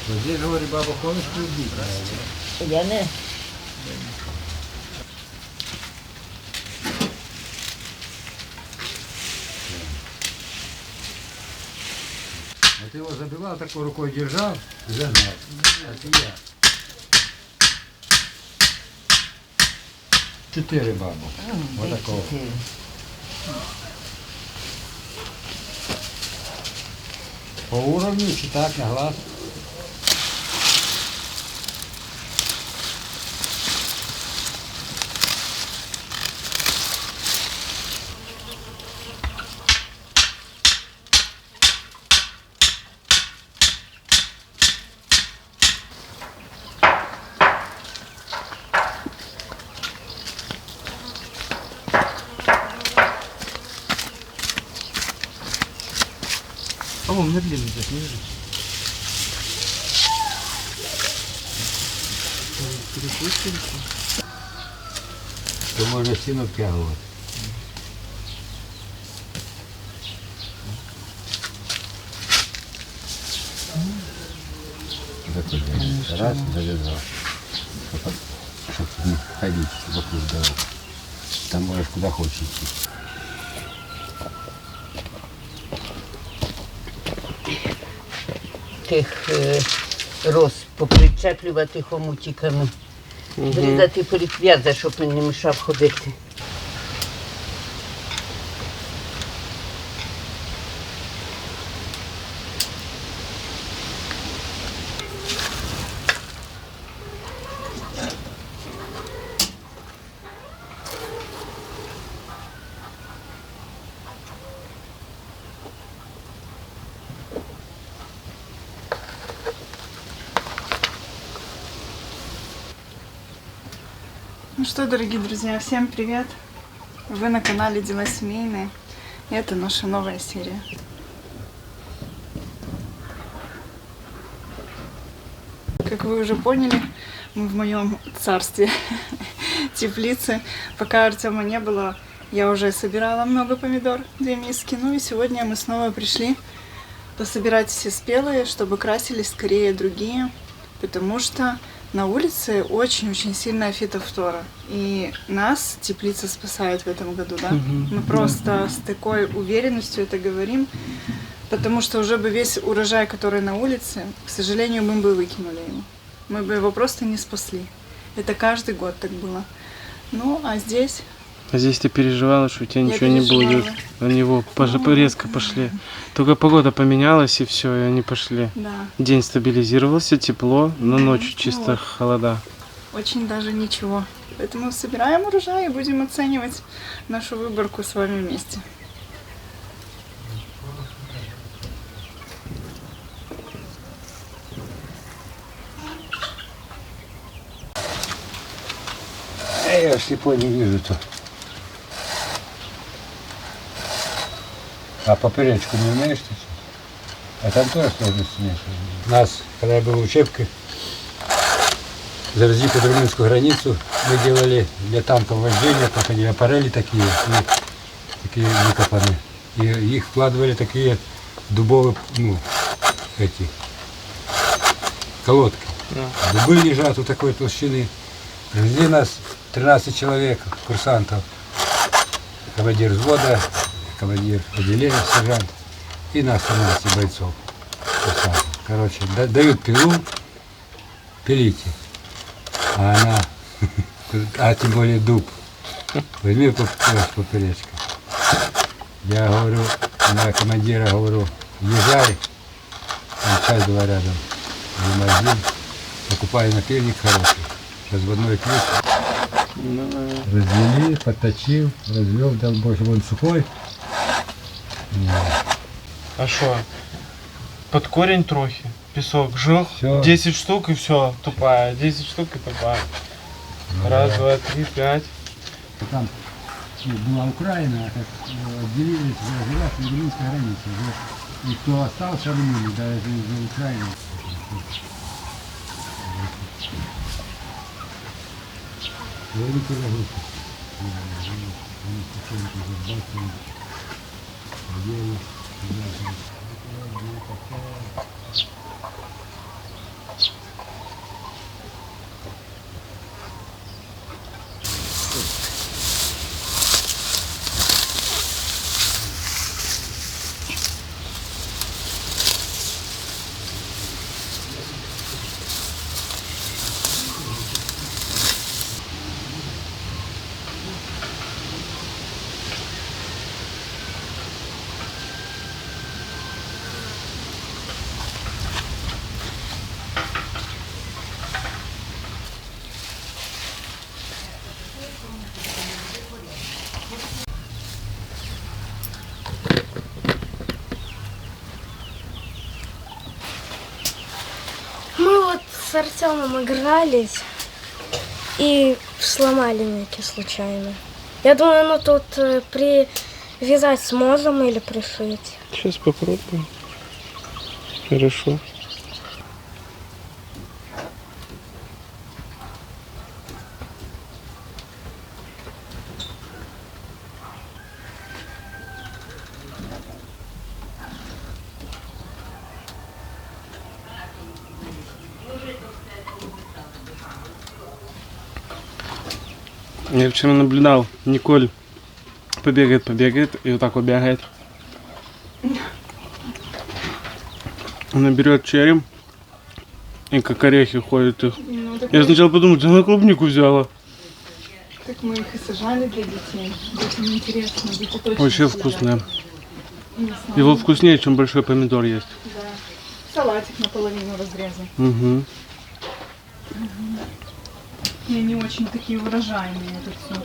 Вот здесь, говорю, баба ходишь, любить. Я не. А ты его забивал, такой рукой держал и загнал. Это я. 4 бабу. Вот такого. По уровню читать на глаз. А у меня длинный так не лежит. То можно стену обтягивать. Раз, завязал. Чтобы не ходить вокруг дорог. Там можешь куда хочешь идти. Тих роз попричеплювати хомутиками. Врізати перекв'яза, щоб він не мішав ходити. Ну что, дорогие друзья, всем привет! Вы на канале Дела Семейные. И это наша новая серия. Как вы уже поняли, мы в моем царстве теплицы. Пока Артема не было, я уже собирала много помидор, 2 миски. Ну и сегодня мы снова пришли пособирать все спелые, чтобы красились скорее другие. Потому что на улице очень-очень сильная фитофтора. И нас теплица спасает в этом году, да? Мы просто с такой уверенностью это говорим. Потому что уже бы весь урожай, который на улице, к сожалению, мы бы выкинули его. Мы бы его просто не спасли. Это каждый год так было. Ну, а здесь... А здесь ты переживала, что у тебя Я ничего не переживала. будет. Они резко пошли. Только погода поменялась, и все, и они пошли. Да, День стабилизировался, тепло, но ночью Ну чисто вот. холода. очень даже ничего. Поэтому собираем урожай и будем оценивать нашу выборку с вами вместе. Я слепой не вижу-то. А поперечку не умеешь ты? А там тоже сложности нет. Нас, когда я был в учебке, завезли под румынскую границу, мы делали для танков вождения, проходили аппарели такие выкопанные. И их вкладывали такие дубовые, эти, колодки. Дубы лежат вот такой толщины. Привезли нас 13 человек, курсантов, командир взвода, командир отделения, сержант и нас 17 бойцов. Курсантов. Короче, дают пилу, пилите. А она, а тем более дуб, возьми поперечку. Я говорю, на командира говорю, езжай, там часть была рядом, лимузин, покупай напильник хороший. Разводной ключ. Развели, подточил, развел, дал больше, он сухой. А что? Под корень трохи. Песок жил. Всё. 10 штук и все, тупая. 10 штук и тупая. Раз, два, три, 5. Там была Украина, так отделились, жила с румынской границы. И кто остался в Румынии, даже из Украины. Великий лагут. с Артемом игрались и сломали меки случайно. Я думаю, ну тут привязать сможем или пришить. Сейчас попробуем. Хорошо. Я вчера наблюдал, Николь побегает и вот так вот бегает. Она берет черри и как орехи ходит их. Ну, так, Я сначала подумал, что она клубнику взяла. так мы их и сажали для детей. Детям интересно, дети точно Вообще съедят. вкусная. Не знаю, Его вкуснее, чем большой помидор есть. да. Салатик наполовину разрезан. Угу. И они очень такие урожайные, это все.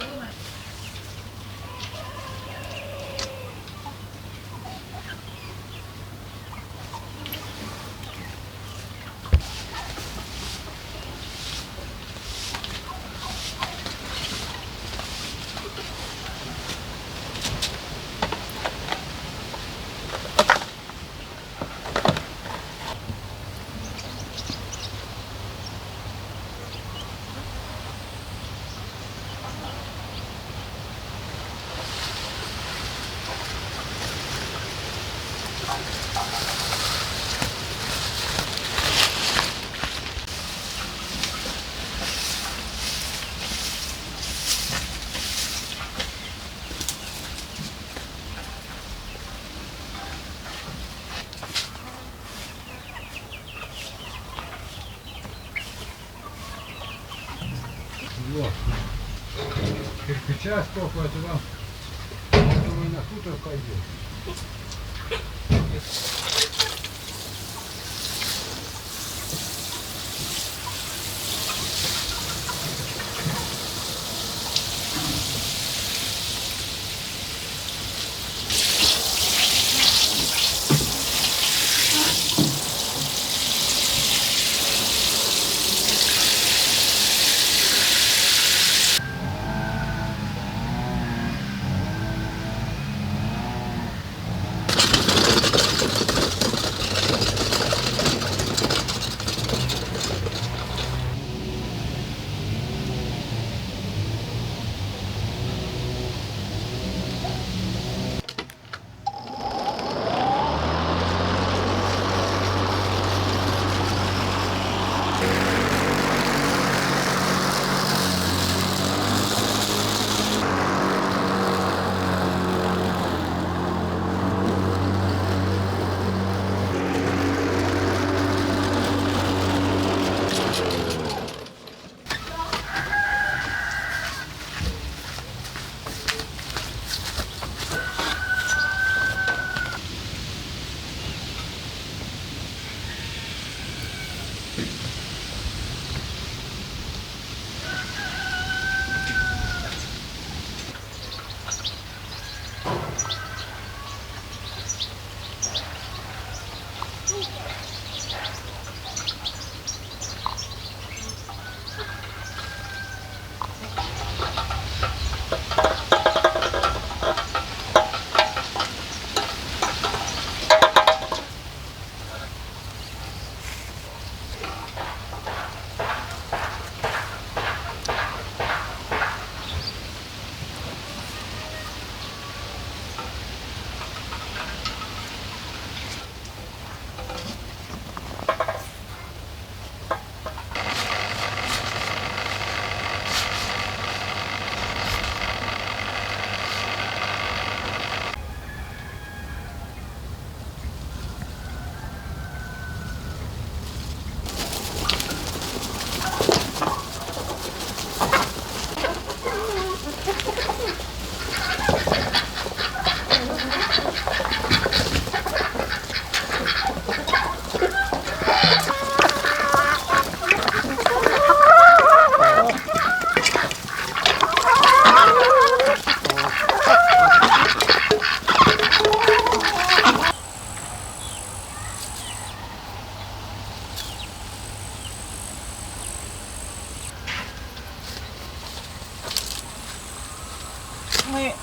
Вот. Кирпича столько, это вам, я думаю, на хутор пойдет.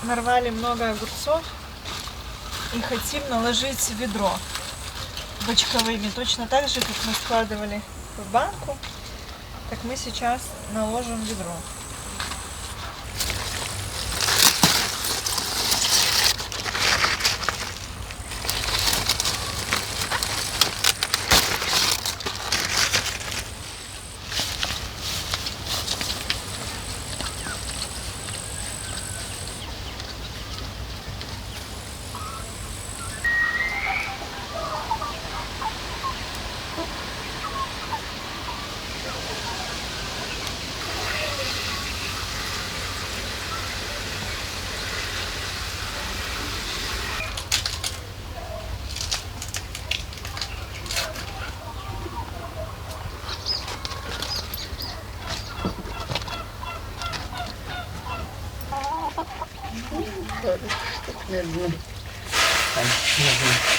нарвали много огурцов и хотим наложить в ведро бочковыми. Точно так же, как мы складывали в банку, так мы сейчас наложим в ведро.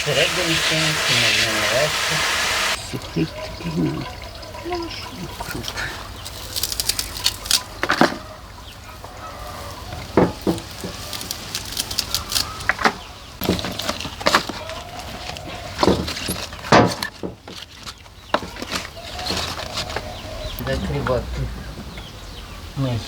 Серединки, можна наверху. Сухий такий, круг. Закривати низ.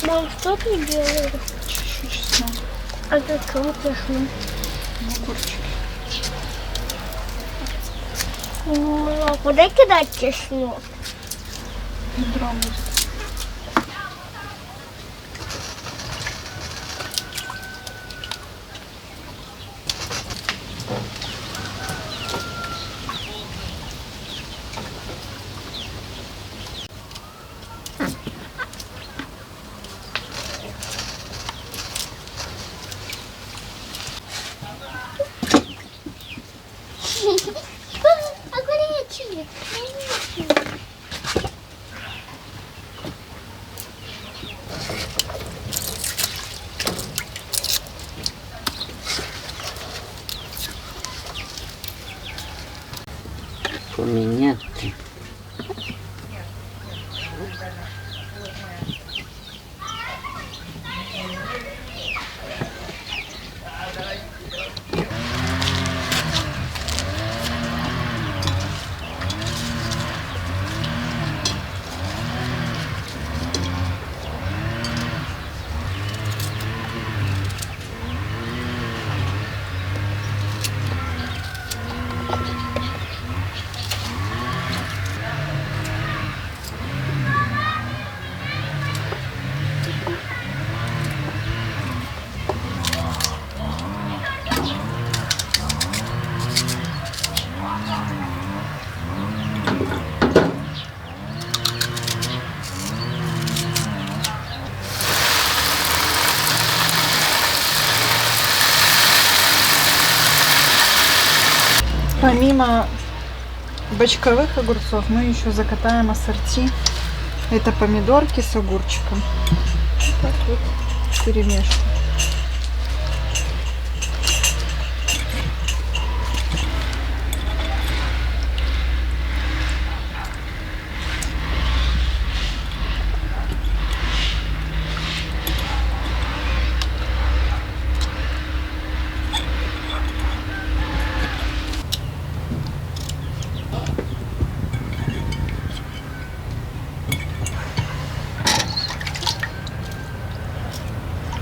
Мам, что ты делаешь? А ты крутишь? А куда кидать чеснок? Ведро будет. Огуречек. Поміняти. Помимо бочковых огурцов мы еще закатаем ассорти. Это помидорки с огурчиком. Так вот перемешиваем.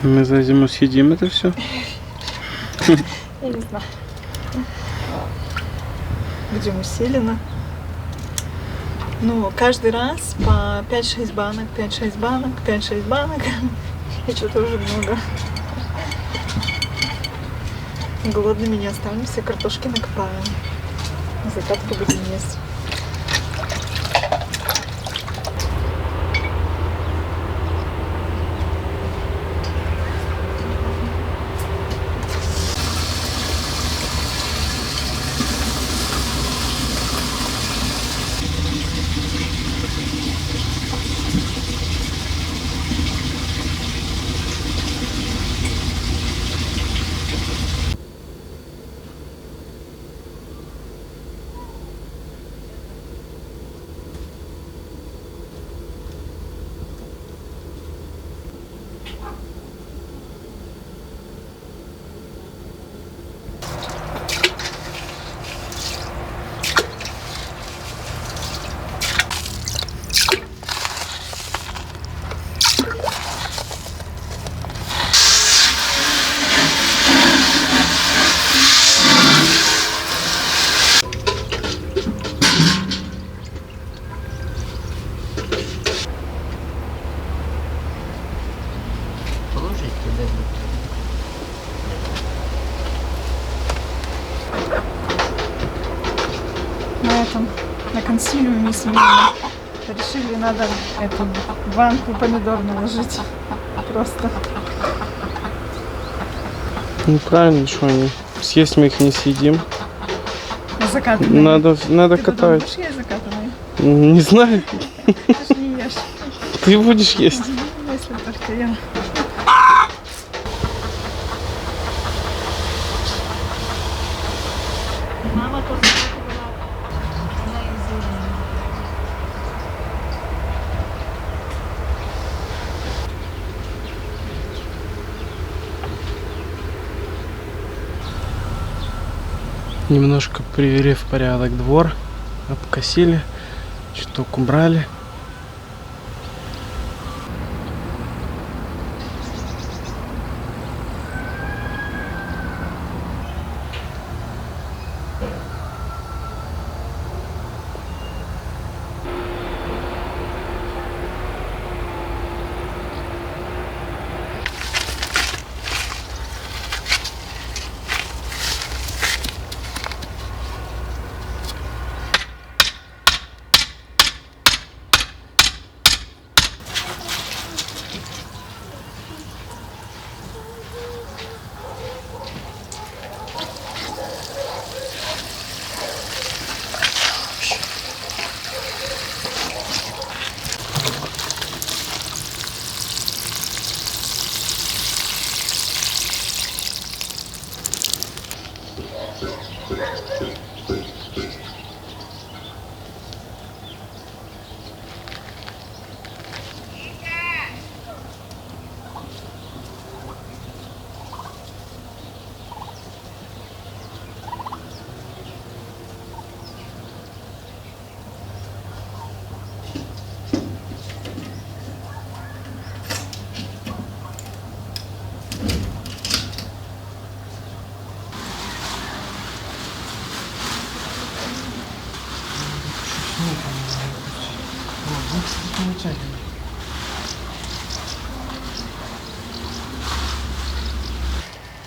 Мы за зиму съедим это все? Я не знаю. Будем усиленно. Ну, каждый раз по 5-6 банок, 5-6 банок, 5-6 банок. И что-то уже много. Голодными не останемся, картошки накопаем. Закатку будем есть. Положить туда. На этом, на консилиуме семейном решили, надо эту банку помидор наложить. Просто. Ну правильно, что они. Съесть мы их не съедим. На закатанные. Надо Ты потом катать. будешь есть закатанные? Не знаю. Ты ж не ешь. Ты будешь есть. Если только я. Мама тоже закатывала. Она из зелени. Немножко привели в порядок двор. Обкосили. Чуток убрали.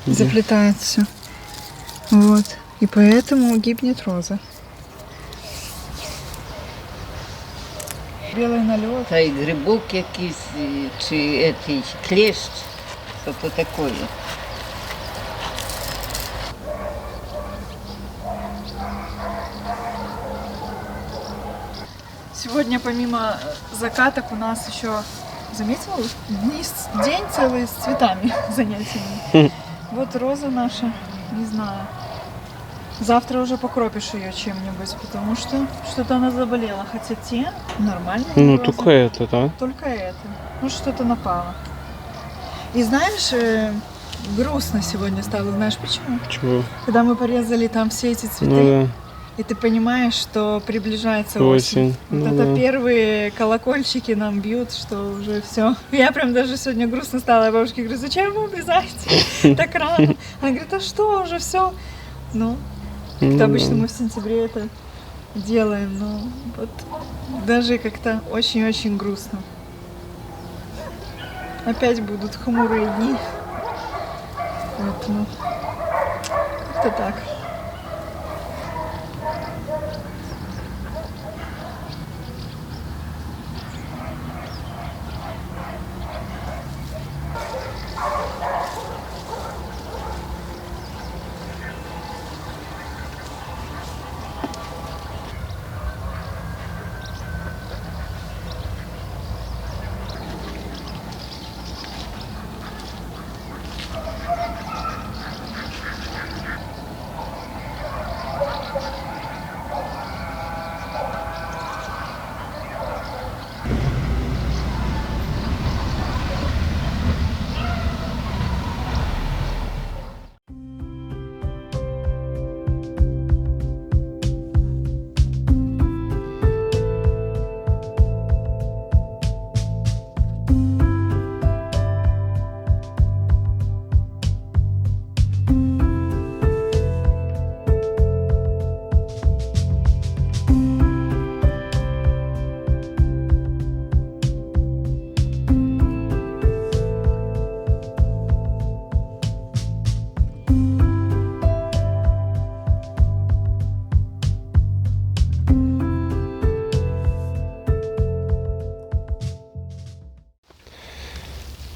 Заплетает все. Вот. И поэтому гибнет роза. Белый налет. Та й грибок якийсь, чи етий клещ, що то таке. Сегодня помимо закаток у нас еще, заметил, день целый с цветами занятиями. Вот роза наша, не знаю. Завтра уже покропишь ее чем-нибудь, потому что что-то она заболела. Хотя те нормальные Ну, розы. только это, да? Только это. Ну, что-то напало. И знаешь, грустно сегодня стало. Знаешь почему? Чего? Когда мы порезали там все эти цветы, Ну да. и ты понимаешь, что приближается осень. Осень. Вот Ну это да. первые колокольчики нам бьют, что уже все. Я прям даже сегодня грустно стала. Я бабушке говорю, зачем вы обрезаете так рано? Она говорит, а что, уже все. Ну, Ну это да. обычно мы в сентябре это делаем, но вот даже как-то очень-очень грустно. Опять будут хмурые дни. Поэтому как-то так.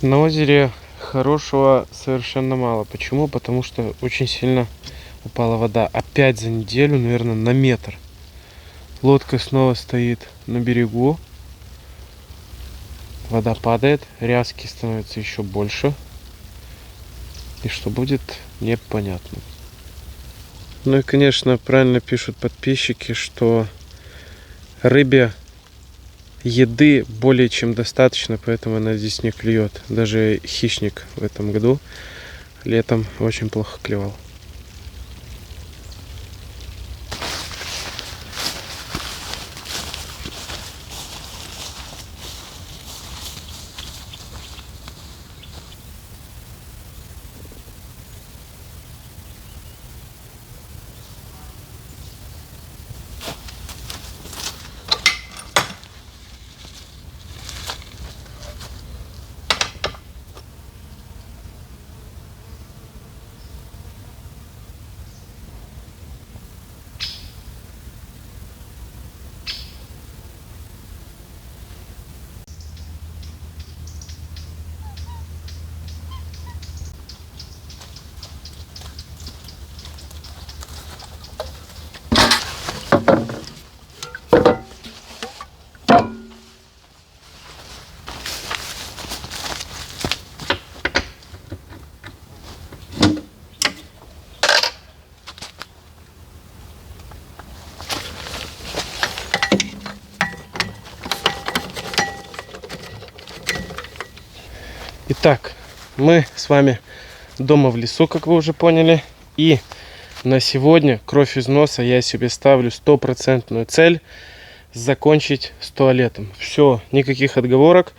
На озере хорошего совершенно мало. Почему? Потому что очень сильно упала вода. Опять за неделю, наверное, на метр. Лодка снова стоит на берегу. Вода падает, рязки становятся еще больше. И что будет, непонятно. Ну и, конечно, правильно пишут подписчики, что рыбе еды более чем достаточно, поэтому она здесь не клюет. Даже хищник в этом году летом очень плохо клевал. Итак, мы с вами дома в лесу, как вы уже поняли. И на сегодня, кровь из носа, я себе ставлю стопроцентную цель закончить с туалетом. Все, никаких отговорок.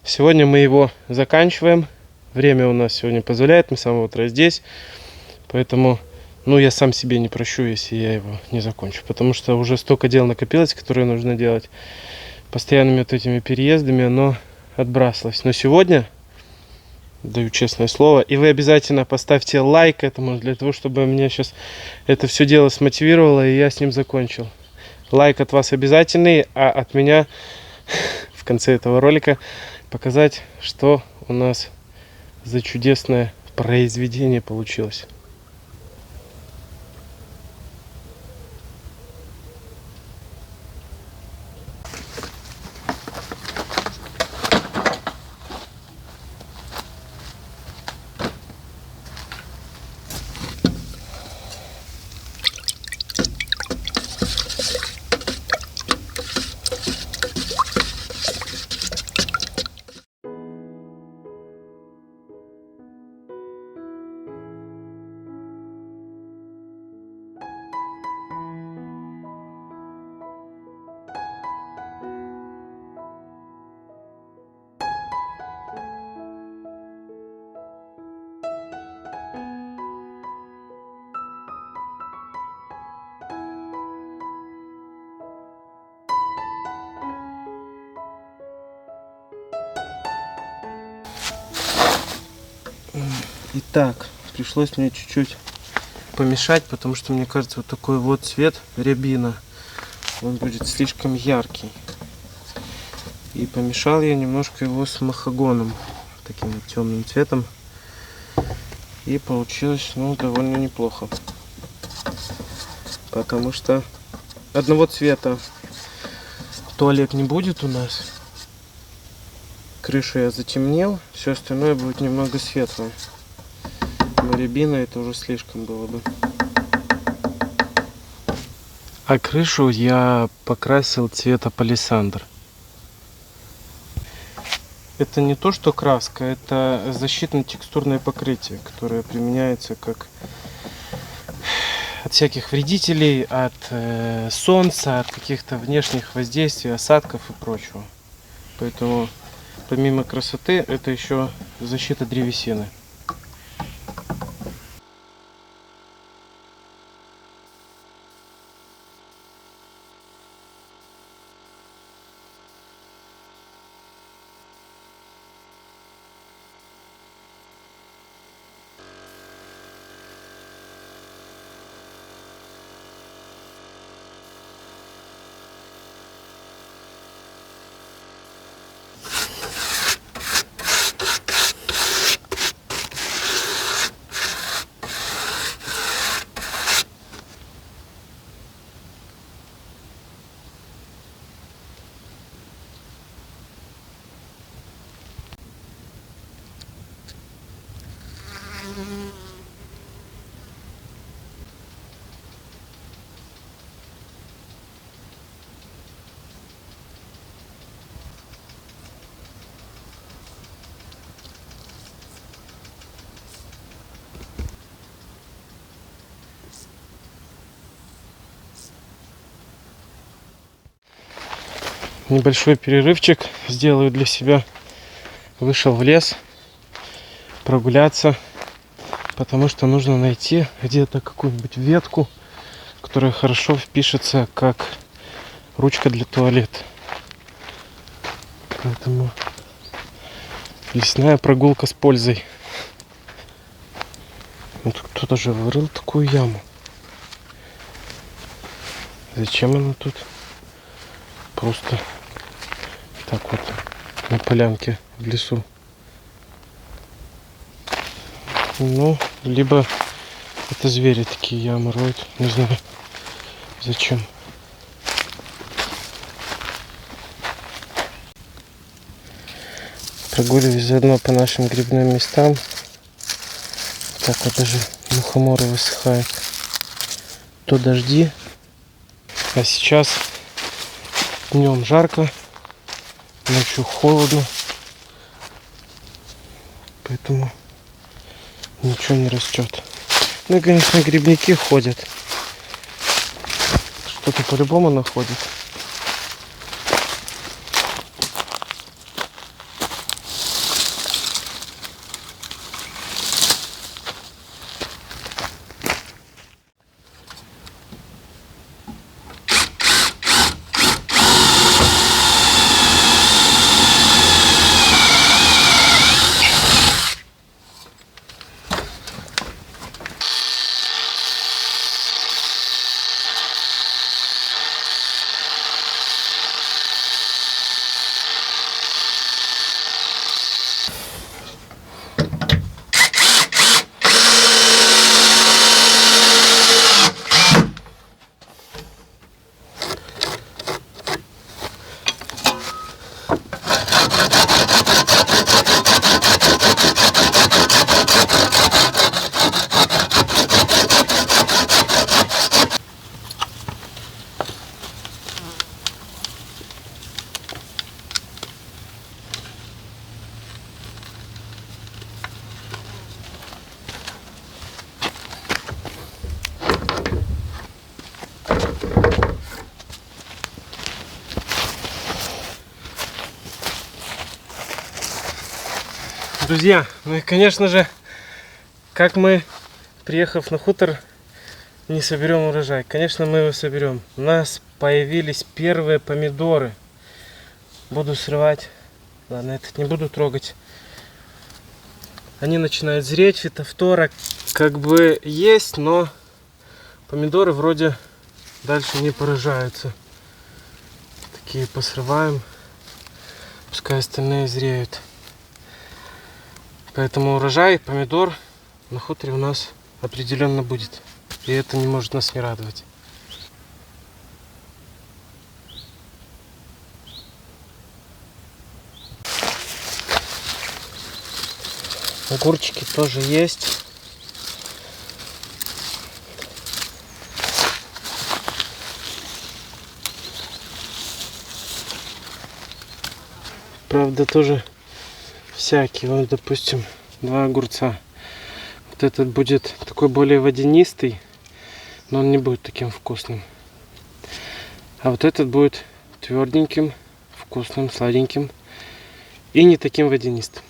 Сегодня мы его заканчиваем. Время у нас сегодня позволяет, мы с самого утра здесь. Поэтому, я сам себе не прощу, если я его не закончу. Потому что уже столько дел накопилось, которые нужно делать. Постоянными вот этими переездами оно отбрасывалось. Но сегодня... Даю честное слово. И вы обязательно поставьте лайк этому, для того, чтобы меня сейчас это все дело смотивировало, и я с ним закончил. Лайк от вас обязательный, а от меня в конце этого ролика показать, что у нас за чудесное произведение получилось. Итак, пришлось мне чуть-чуть помешать, потому что мне кажется, вот такой вот цвет рябина, он будет слишком яркий. И помешал я немножко его с махагоном, таким вот темным цветом. И получилось, ну, довольно неплохо. Потому что одного цвета туалет не будет у нас. Крышу я затемнел, все остальное будет немного светлое. Но рябина это уже слишком было бы. А крышу я покрасил цвета палисандр. Это не то, что краска, это защитно-текстурное покрытие, которое применяется как от всяких вредителей, от солнца, от каких-то внешних воздействий, осадков и прочего. Поэтому помимо красоты, это еще защита древесины. Небольшой перерывчик сделаю для себя. Вышел в лес прогуляться, потому что нужно найти где-то какую-нибудь ветку, которая хорошо впишется как ручка для туалета. Поэтому лесная прогулка с пользой. Вот кто-то же вырыл такую яму. Зачем она тут? Просто так вот на полянке в лесу. Ну, либо это звери такие ямы роют. Не знаю зачем. Прогуливаюсь заодно по нашим грибным местам. Так вот даже мухоморы высыхают. То дожди. А сейчас днем жарко, ночью холодно, поэтому ничего не растет. Ну и, конечно, грибники ходят. Что-то по-любому находят. Друзья, ну и конечно же, как мы, приехав на хутор, не соберем урожай? Конечно, мы его соберем. У нас появились первые помидоры. Буду срывать. Ладно, этот не буду трогать. Они начинают зреть, фитофтора как бы есть, но помидоры вроде дальше не поражаются. Такие посрываем, пускай остальные зреют. Поэтому урожай помидор на хуторе у нас определенно будет. И это не может нас не радовать. Огурчики тоже есть. Правда, тоже всякие. Вот, допустим, 2 огурца. Вот этот будет такой более водянистый, но он не будет таким вкусным. А вот этот будет тверденьким, вкусным, сладеньким и не таким водянистым.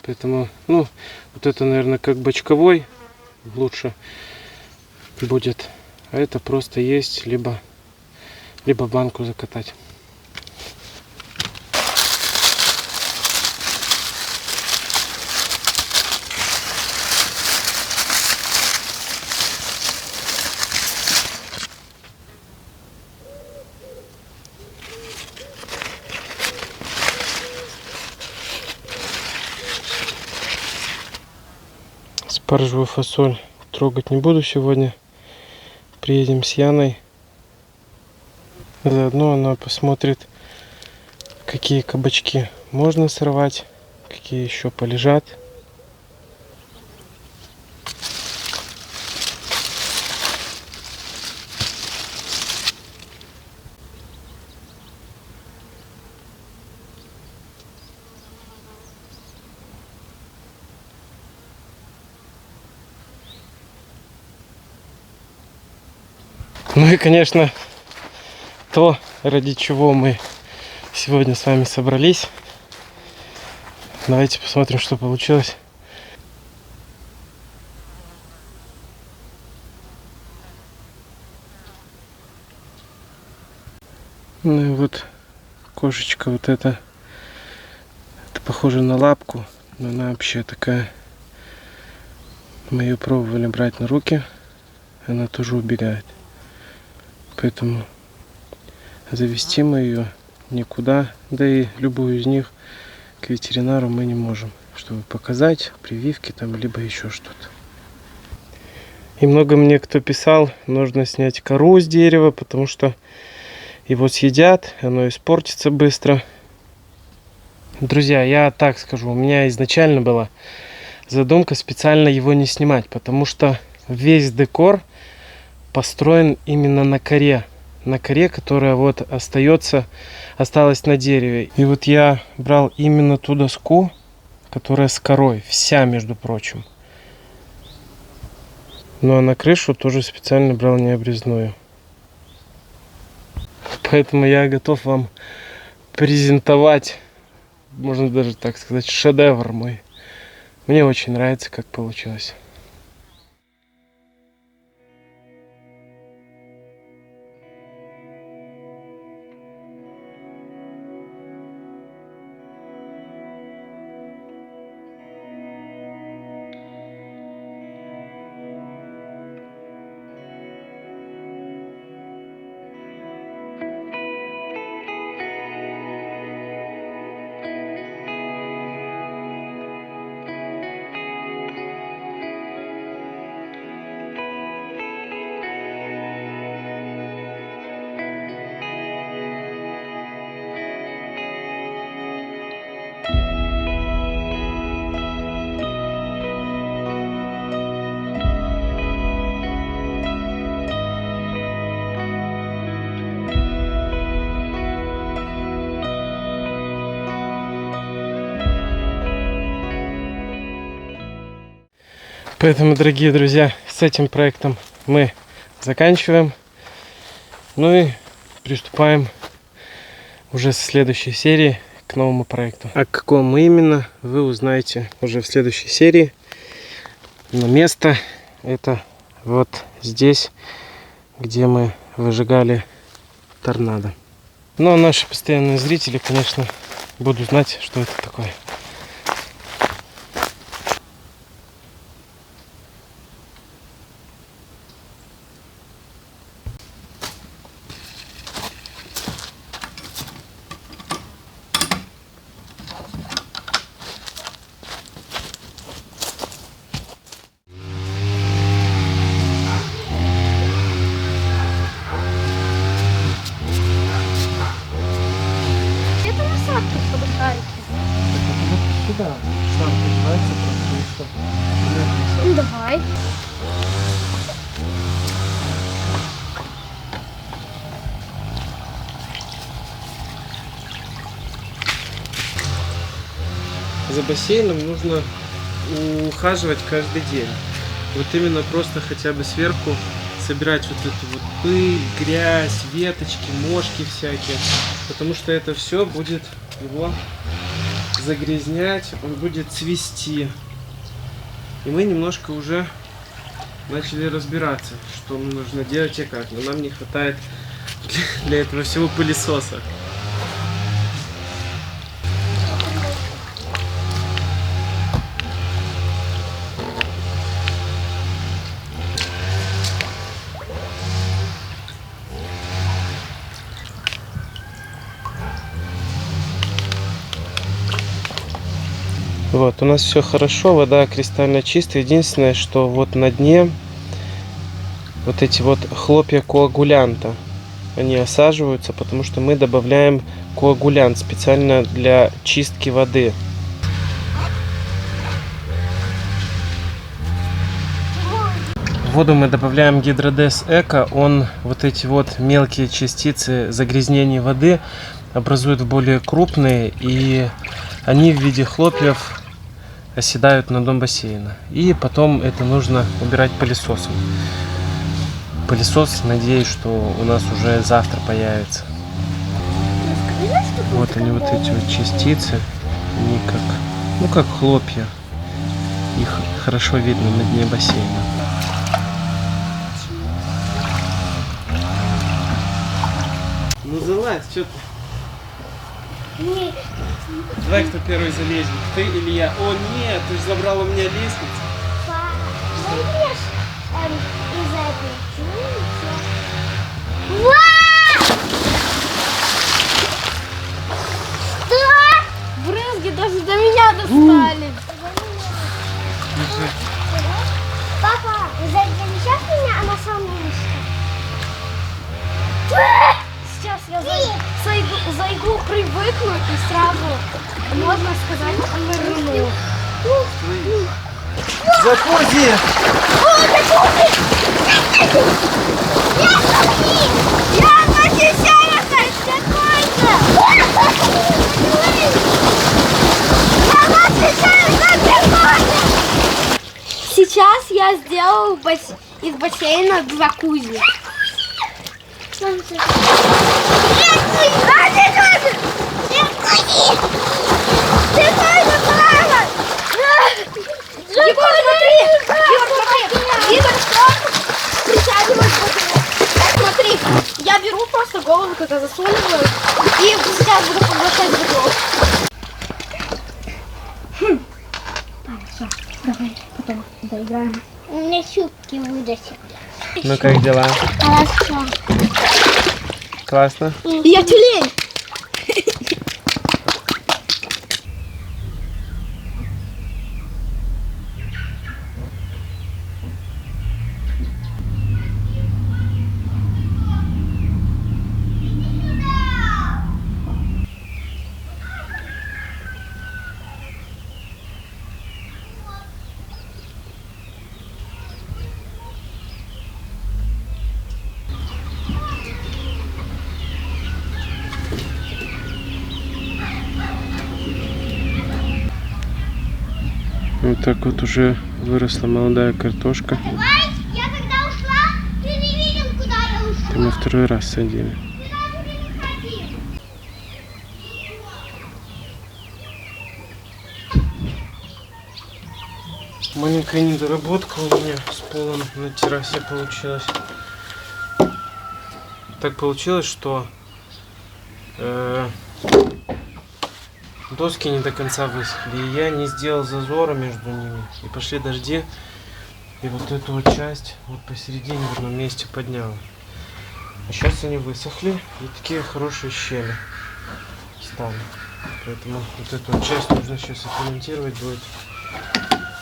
Поэтому, ну, вот это, наверное, как бочковой лучше будет. А это просто есть, либо в банку закатать. Спаржевую фасоль трогать не буду сегодня. Приедем с Яной. Заодно она посмотрит, какие кабачки можно сорвать, какие еще полежат. Ну и, конечно, то, ради чего мы сегодня с вами собрались. Давайте посмотрим, что получилось. Ну и вот кошечка вот эта. Это похоже на лапку, но она вообще такая. Мы ее пробовали брать на руки, она тоже убегает. Поэтому завести мы ее никуда, да и любую из них к ветеринару мы не можем, чтобы показать прививки там, либо еще что-то. И много мне кто писал, нужно снять кору с дерева, потому что его съедят, оно испортится быстро. Друзья, я так скажу, у меня изначально была задумка специально его не снимать, потому что весь декор построен именно на коре, которая вот осталась на дереве. И вот я брал именно ту доску, которая с корой, вся, между прочим. Ну а на крышу тоже специально брал не обрезную. Поэтому я готов вам презентовать, можно даже так сказать, шедевр мой. Мне очень нравится, как получилось. Поэтому, дорогие друзья, с этим проектом мы заканчиваем. Ну и приступаем уже с следующей серии к новому проекту. А к какому именно, вы узнаете уже в следующей серии. Но место это вот здесь, где мы выжигали торнадо. Но наши постоянные зрители, конечно, будут знать, что это такое. бассейном нужно ухаживать каждый день. Вот именно просто хотя бы сверху собирать вот эту вот пыль, грязь, веточки, мошки всякие. Потому что это все будет его загрязнять, он будет цвести. И мы немножко уже начали разбираться, что нужно делать и как. Но нам не хватает для этого всего пылесоса. Вот, у нас все хорошо, вода кристально чистая. Единственное, что вот на дне вот эти вот хлопья коагулянта, они осаживаются, потому что мы добавляем коагулянт специально для чистки воды. В воду мы добавляем Гидродез Эко, он вот эти вот мелкие частицы загрязнений воды образует в более крупные, и они в виде хлопьев оседают на дно бассейна. И потом это нужно убирать пылесосом. Пылесос, надеюсь, что у нас уже завтра появится. Вот они, вот эти вот частицы, они как, ну как хлопья. Их хорошо видно на дне бассейна. Ну залазь, что ты? Давай, кто первый залезет, ты или я? О нет, ты же забрал у меня лестницу. Что? Брызги даже до меня достали. Папа, замечаешь меня, она самая низкая. Сейчас я за игру привыкну и сразу, можно сказать, нырну. Заходи! Я защищаю спокойно! Я защищаю спокойно! Сейчас я сделал из бассейна джакузи. Егор, смотри! Егор, присядывай в бассейн. Смотри, я беру просто голову, когда засуниваю, и сейчас буду поглощать бутылку. Все, давай потом доиграем. У меня щупки выдачи. Ну как дела? Хорошо. Классно? Я тюлень! Вот так вот уже выросла молодая картошка. Я когда ушла, ты не видел, куда я ушла. Это мы второй раз садили. Маленькая недоработка у меня с полом на террасе получилась. Так получилось, что доски не до конца высохли, и я не сделал зазора между ними. И пошли дожди, и вот эту вот часть вот посередине в одном месте подняла. А сейчас они высохли, и такие хорошие щели стали. Поэтому вот эту вот часть нужно сейчас отремонтировать будет.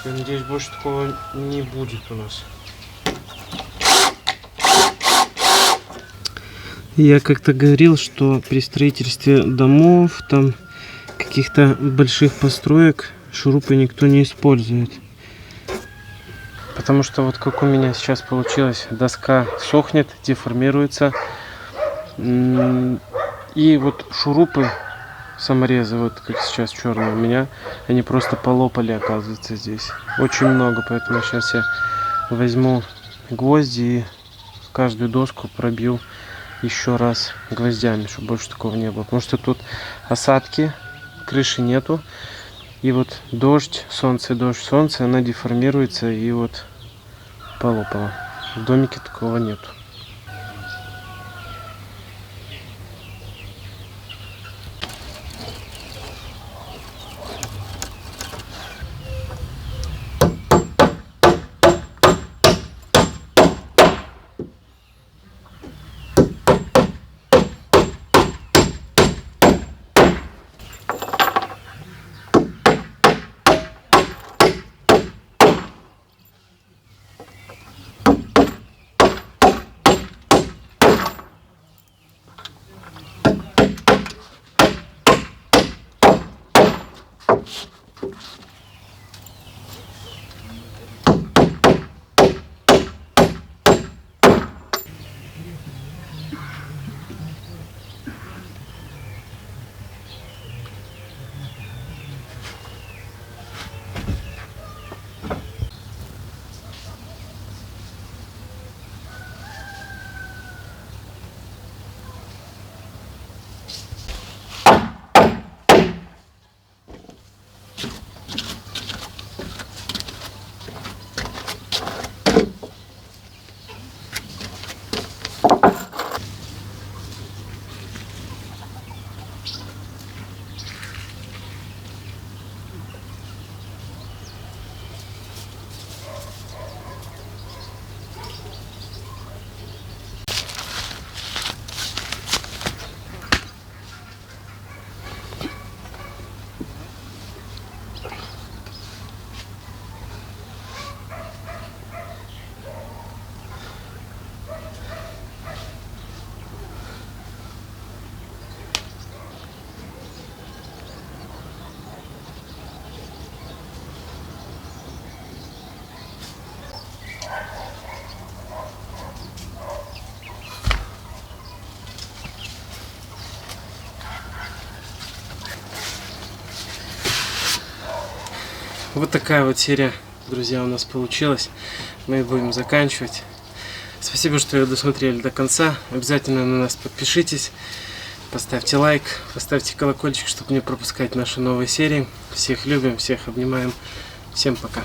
Я надеюсь, больше такого не будет у нас. Я как-то говорил, что при строительстве домов, там каких-то больших построек, шурупы никто не использует. Потому что вот как у меня сейчас получилось, доска сохнет, деформируется. И вот шурупы саморезы, вот как сейчас черные у меня, они просто полопали, оказывается, здесь. Очень много, поэтому сейчас я возьму гвозди и каждую доску пробью еще раз гвоздями, чтобы больше такого не было. Потому что тут осадки, крыши нету. И вот дождь, солнце, она деформируется и вот полопала. В домике такого нету. Вот такая вот серия, друзья, у нас получилась. Мы будем заканчивать. Спасибо, что ее досмотрели до конца. Обязательно на нас подпишитесь. Поставьте лайк, поставьте колокольчик, чтобы не пропускать наши новые серии. Всех любим, всех обнимаем. Всем пока.